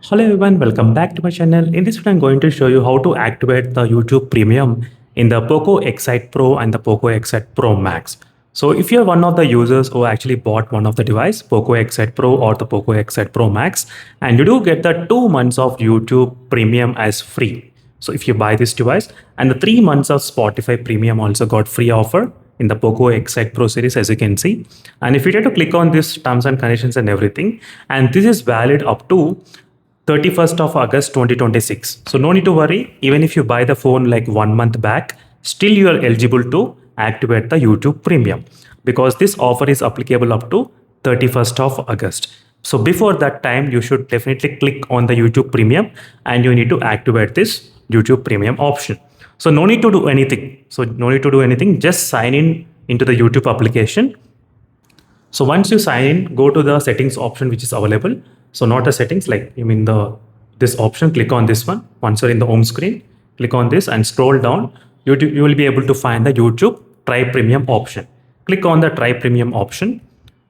Hello everyone, welcome back to my channel. In this video, I'm going to show you how to activate the YouTube Premium in the POCO X8 Pro and the POCO X8 Pro Max. So if you're one of the users who actually bought one of the device, POCO X8 Pro or the POCO X8 Pro Max, and you do get the 2 months of YouTube Premium as free. So if you buy this device, and the 3 months of Spotify Premium also got free offer in the POCO X8 Pro series, as you can see. And if you try to click on this terms and conditions and everything, and this is valid up to 31st of August 2026. So no need to worry. Even if you buy the phone like 1 month back, still you are eligible to activate the YouTube Premium because this offer is applicable up to 31st of August. So before that time, you should definitely click on the YouTube Premium and you need to activate this YouTube Premium option. So no need to do anything. Just sign in into the YouTube application. So once you sign in, go to the settings option which is available. So not the settings, like you mean this option, click on this one. Once you're in the home screen, click on this and scroll down. You will be able to find the YouTube Try Premium option. Click on the Try Premium option.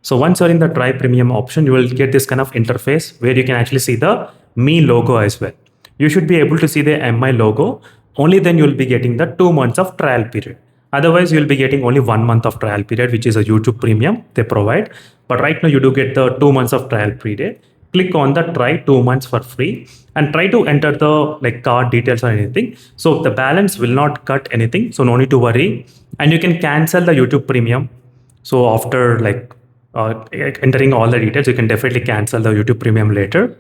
So once you're in the Try Premium option, you will get this kind of interface where you can actually see the Me logo as well. You should be able to see the MI logo. Only then you will be getting the 2 months of trial period. Otherwise, you'll be getting only 1 month of trial period, which is a YouTube Premium they provide. But right now you do get the 2 months of trial period. Click on the try 2 months for free and try to enter the card details or anything. So the balance will not cut anything. So no need to worry. And you can cancel the YouTube Premium. So after entering all the details, you can definitely cancel the YouTube Premium later.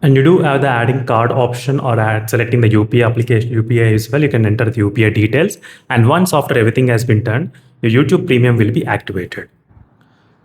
And you do have the adding card option or selecting the UPI application, UPI as well. You can enter the UPI details. And once after everything has been done, your YouTube Premium will be activated.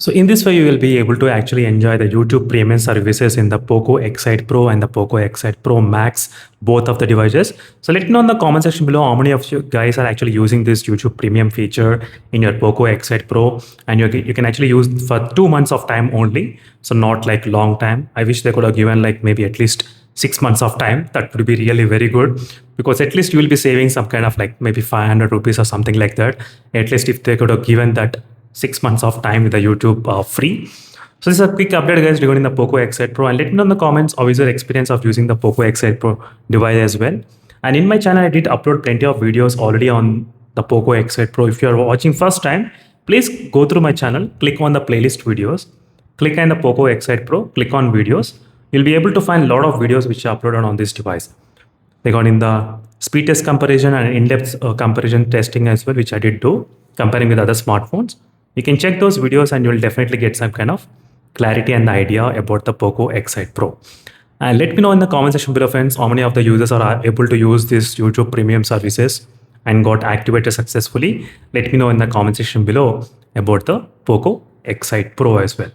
So in this way, you will be able to actually enjoy the YouTube Premium services in the POCO X8 Pro and the POCO X8 Pro Max, both of the devices. So let me know in the comment section below how many of you guys are actually using this YouTube Premium feature in your POCO X8 Pro, and you can actually use for 2 months of time only. So not like long time. I wish they could have given like maybe at least 6 months of time. That would be really very good, because at least you will be saving some kind of like maybe 500 rupees or something like that. At least if they could have given that 6 months of time with the YouTube free. So this is a quick update guys regarding the POCO X8 Pro, and let me know in the comments how is your experience of using the POCO X8 Pro device as well. And in my channel, I did upload plenty of videos already on the POCO X8 Pro. If you are watching first time, please go through my channel, click on the playlist videos, click on the POCO X8 Pro, click on videos. You'll be able to find a lot of videos which are uploaded on this device regarding the speed test comparison and in-depth comparison testing as well, which I did do, comparing with other smartphones. You can check those videos and you'll definitely get some kind of clarity and idea about the POCO X8 Pro. And let me know in the comment section below, friends, how many of the users are able to use this YouTube Premium services and got activated successfully. Let me know in the comment section below about the POCO X8 Pro as well.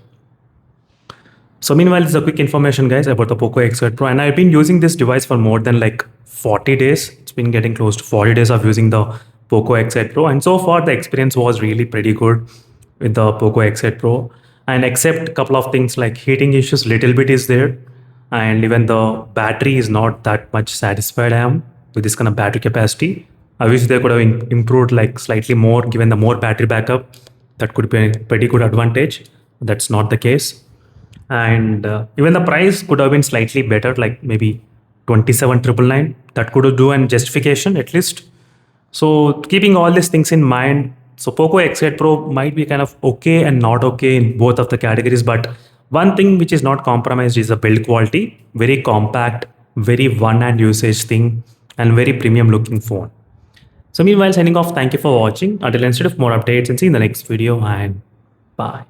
So meanwhile, this is a quick information guys about the POCO X8 Pro, and I've been using this device for more than like 40 days. It's been getting close to 40 days of using the POCO X8 Pro, and so far the experience was really pretty good with the POCO X8 Pro, and except a couple of things like heating issues, little bit is there, and even the battery is not that much satisfied I am with this kind of battery capacity. I wish they could have improved like slightly more, given the more battery backup. That could be a pretty good advantage. That's not the case. And even the price could have been slightly better, like maybe 27,999. That could do an justification at least. So keeping all these things in mind, so POCO X8 Pro might be kind of okay and not okay in both of the categories, but one thing which is not compromised is the build quality. Very compact, very one-hand usage thing, and very premium looking phone. So meanwhile, signing off, thank you for watching. Until instead of more updates, and see you in the next video, and bye.